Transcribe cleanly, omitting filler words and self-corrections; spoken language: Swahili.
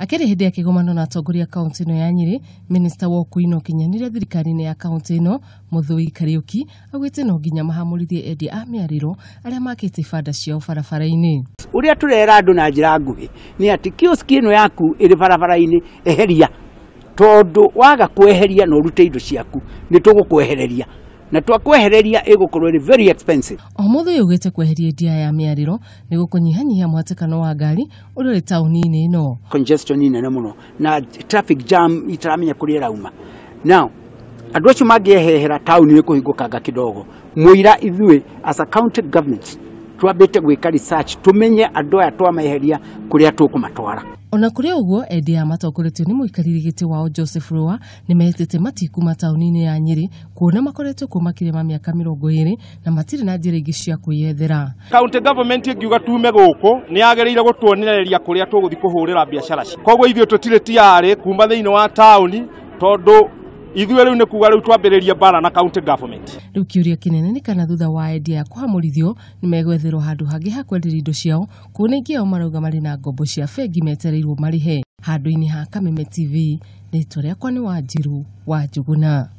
Akiri hindi ya kigomano na atongoria kaunti ino ya Nyeri, Minister wa Ũkuui kinyanire thirikari-inĩ ya kaunti ino Mũthũi Kariuki augite no nginya mahamũrithie endia a mĩarĩro arĩa makĩte ibanda ciao barabara-inĩ. Uria turera andu na njira nguhi ni ati kioski ino yaku iri barabara-inĩ eheria, tondu waga kweheria no rute indo ciaku ni tugukwehereria na twakwehereria igukorwo iri very expensive. Mũthũi augite kweheria endia ya mĩarĩro ni gũkũnyihanyihia mũhatĩkano wa ngari ũrĩa ũrĩ taũni-inĩ ino. Congestion nene muno na traffic jam itaramenya kũrĩa rauma. Now andu acio mangĩehera taũni ĩkũhingũkanga kidogo. Muira ithuĩ as a county government twambĩte gwĩka research tumenye andu aya twamaeheria kũrĩa tũkũmatwara. Ona kuri uguo endia matongoretio ni muikariri giti wao Joseph Rua ni mehetete matikuma taũni-inĩ ya Nyeri kuona makoretwo kuo makĩrĩma mĩaka 20 na matirĩ na njĩra ingĩ cia kwĩyethera. County government ingiuga tume gũkũ ni yagereire gũtuonereria kũrĩa tũgũthi kũhũrĩra biacara ci. Koguo ithuĩ tũtirĩ tiarĩ kuma thĩinĩ wa taũni tondu ithuĩ rĩu nĩ kuga rĩu twambĩrĩrie bara na county government. Rĩu kĩũria kĩnene nĩ kana thutha wa endia kũhamũrithio ni megwetherwo handũ hangĩ ha kwenderia indo ciao kuona ingĩ ao marauga marĩ na ngombo cia bengi metereirwo marĩhe. Handũ-inĩ ha Kameme TV, rĩtwa rĩakwa nĩ Wanjiru wa Njuguna.